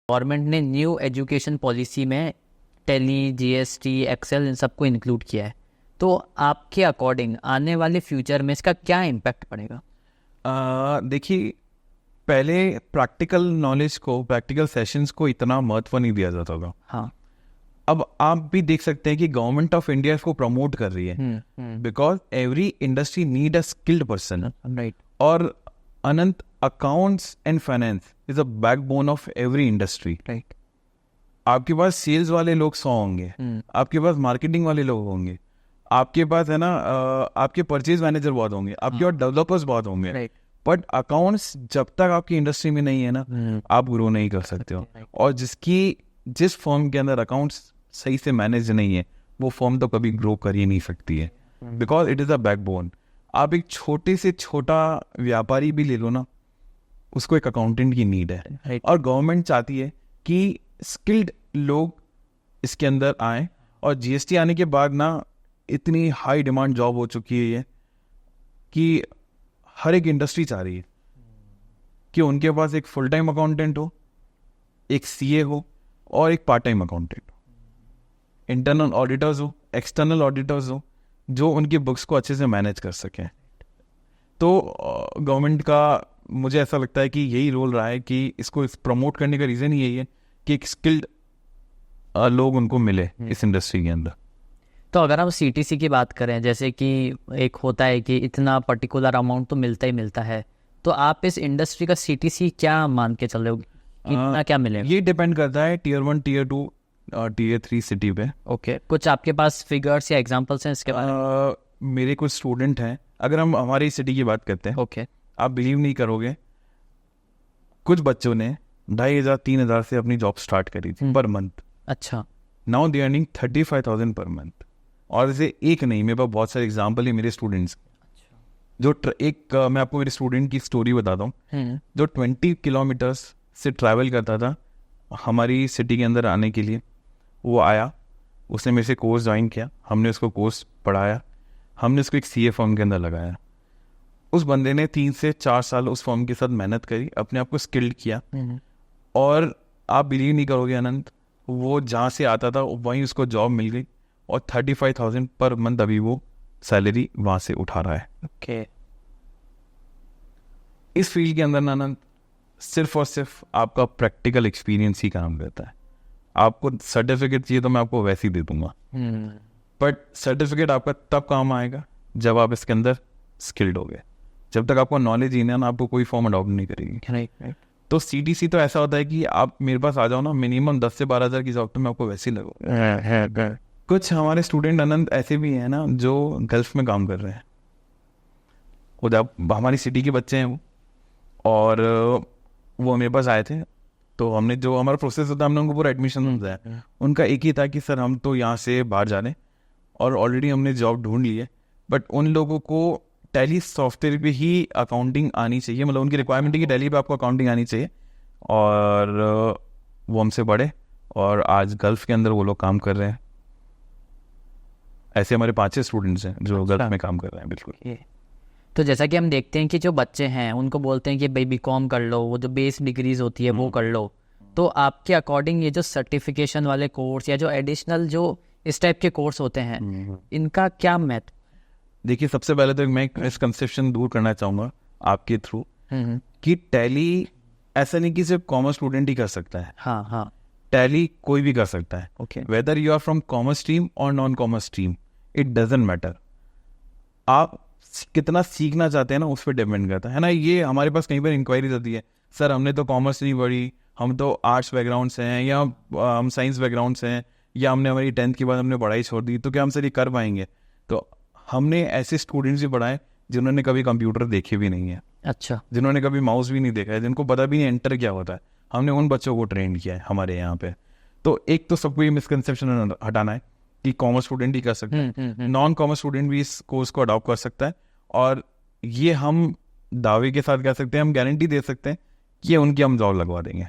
Government ने new education policy में tele, GST, excel in सबको इंक्लूड किया है, तो आपके अकॉर्डिंग आने वाले फ्यूचर में इसका क्या इम्पैक्ट पड़ेगा? देखिए, पहले प्रैक्टिकल नॉलेज को, प्रैक्टिकल सेशंस को इतना महत्व नहीं दिया जाता था। हाँ, अब आप भी देख सकते हैं कि गवर्नमेंट ऑफ इंडिया इसको प्रमोट कर रही है, because every industry need a skilled person. Right. और अनंत, accounts and finance is a backbone of every industry. Right. आपके पास सेल्स वाले लोग 100 होंगे, आपके पास मार्केटिंग वाले लोग होंगे, आपके पास है ना आपके परचेज मैनेजर बहुत होंगे, आपके पास डेवलपर्स बहुत होंगे, राइट। बट अकाउंट्स जब तक आपकी इंडस्ट्री में नहीं है ना, आप ग्रो नहीं कर सकते हो। और जिस फर्म के अंदर अकाउंट्स सही से मैनेज नहीं है, वो फर्म तो कभी ग्रो कर ही नहीं सकती है, because it is a backbone. आप एक छोटे से छोटा व्यापारी भी ले लो ना, उसको एक अकाउंटेंट की नीड है। Right. और गवर्नमेंट चाहती है कि स्किल्ड लोग इसके अंदर आए। और जीएसटी आने के बाद ना इतनी हाई डिमांड जॉब हो चुकी है ये, कि हर एक इंडस्ट्री चाह रही है कि उनके पास एक फुल टाइम अकाउंटेंट हो, एक सीए हो और एक पार्ट टाइम अकाउंटेंट हो, इंटरनल ऑडिटर्स हो, एक्सटर्नल ऑडिटर्स हो, जो उनकी बुक्स को अच्छे से मैनेज कर सकें। तो गवर्नमेंट का मुझे ऐसा लगता है कि यही रोल रहा है कि इसको प्रमोट करने का रीज़न यही है कि एक स्किल्ड लोग उनको मिले इस इंडस्ट्री के अंदर। तो अगर हम सीटीसी की बात करें, जैसे कि एक होता है कि इतना पर्टिकुलर अमाउंट तो मिलता ही मिलता है, तो आप इस इंडस्ट्री का सीटीसी क्या मान के चल रहे हो, इतना क्या मिलेगा? ये डिपेंड करता है टीयर 1, टीयर 2, टीयर 3 सिटी पे। ओके, कुछ आपके पास फिगर्स या एग्जांपल्स हैं इसके बारे में? मेरे कुछ स्टूडेंट हैं, अगर हम हमारी सिटी की बात करते हैं, ओके। आप बिलीव नहीं करोगे, कुछ बच्चों ने 2,500-3,000 से अपनी जॉब स्टार्ट करी थी पर मंथ। अच्छा। Now they earning 35,000 per month. और इसे एक नहीं, मेरे पास बहुत सारे एग्जाम्पल है मेरे स्टूडेंट्स। जो मैं आपको मेरे स्टूडेंट की स्टोरी बताता हूँ, जो 20 किलोमीटर्स से ट्रैवल करता था हमारी सिटी के अंदर आने के लिए। वो आया, उसने मेरे से कोर्स ज्वाइन किया, हमने उसको कोर्स पढ़ाया, हमने उसको एक सीए फर्म के अंदर लगाया। उस बंदे ने 3 से 4 साल उस फर्म के साथ मेहनत करी, अपने आप को स्किल्ड किया। और आप बिलीव नहीं करोगे अनंत, वो जहाँ से आता था वहीं उसको जॉब मिल गई और 35,000 पर मंथ अभी वो सैलरी वहाँ से उठा रहा है। ओके। इस फील्ड के अंदर ना अनंत, सिर्फ और सिर्फ आपका प्रैक्टिकल एक्सपीरियंस ही काम करता है। आपको सर्टिफिकेट चाहिए तो मैं आपको वैसे ही दे दूंगा, बट सर्टिफिकेट आपका तब काम आएगा जब आप इसके अंदर स्किल्ड हो गए। जब तक आपको नॉलेज ही नहीं है ना, आपको कोई फॉर्म अडॉप्ट नहीं करेगी। राइट। तो सीटीसी तो ऐसा होता है कि आप मेरे पास आ जाओ ना, मिनिमम 10 से 12,000 की जॉब तो मैं आपको वैसे ही लगूंगा। कुछ हमारे स्टूडेंट अनंत ऐसे भी हैं ना जो गल्फ में काम कर रहे हैं, वो जब हमारी सिटी के बच्चे हैं वो, और वो मेरे पास आए थे, तो हमने जो हमारा प्रोसेस होता है, हमने उनको पूरा एडमिशन समझाया। उनका एक ही था कि सर हम तो यहाँ से बाहर जा रहे हैं और ऑलरेडी हमने जॉब ढूंढ ली है, बट उन लोगों को टैली सॉफ्टवेयर पे ही अकाउंटिंग आनी चाहिए, मतलब उनकी रिक्वायरमेंट है कि टैली पे आपको अकाउंटिंग आनी चाहिए। और वो हमसे बड़े, और आज गल्फ के अंदर वो लोग काम कर रहे हैं। ऐसे हमारे 5-6 स्टूडेंट्स हैं जो गल्फ में काम कर रहे हैं। बिल्कुल। तो जैसा कि हम देखते हैं कि जो बच्चे हैं उनको बोलते हैं कि भाई बीकॉम कर लो, वो जो बेस डिग्रीज होती है वो कर लो, तो आपके अकॉर्डिंग ये जो सर्टिफिकेशन वाले कोर्स या जो एडिशनल जो इस टाइप के कोर्स होते हैं, इनका क्या महत्व? देखिए, सबसे पहले तो मैं एक मिसकंसेप्शन दूर करना चाहूँगा आपके थ्रू, कि टैली ऐसा नहीं कि सिर्फ कॉमर्स स्टूडेंट ही कर सकता है। हाँ। टैली कोई भी कर सकता है, okay. Whether you are from commerce stream और non commerce stream, it doesn't matter. आप कितना सीखना चाहते हैं ना, उस पर डिपेंड करता है ना। ये हमारे पास कई बार इंक्वायरीज आती है, सर हमने तो कॉमर्स नहीं पढ़ी, हम तो आर्ट्स बैकग्राउंड से हैं, या हम साइंस बैकग्राउंड से हैं, या हमने हमारी 10th के बाद हमने पढ़ाई छोड़ दी, तो क्या हम सर ये कर पाएंगे? तो हमने ऐसे स्टूडेंट्स भी पढ़ाए जिन्होंने कभी कंप्यूटर देखे भी नहीं है। अच्छा। जिन्होंने कभी माउस भी नहीं देखा है, जिनको पता भी नहीं एंटर क्या होता है, हमने उन बच्चों को ट्रेन किया है हमारे यहाँ पे। तो एक तो सबको ये मिसकंसेप्शन हटाना है कि कॉमर्स स्टूडेंट ही कर सकता है, नॉन कॉमर्स स्टूडेंट भी इस कोर्स को अडॉप्ट कर सकता है। और ये हम दावे के साथ कह सकते हैं, हम गारंटी दे सकते हैं कि उनकी हम जॉब लगवा देंगे।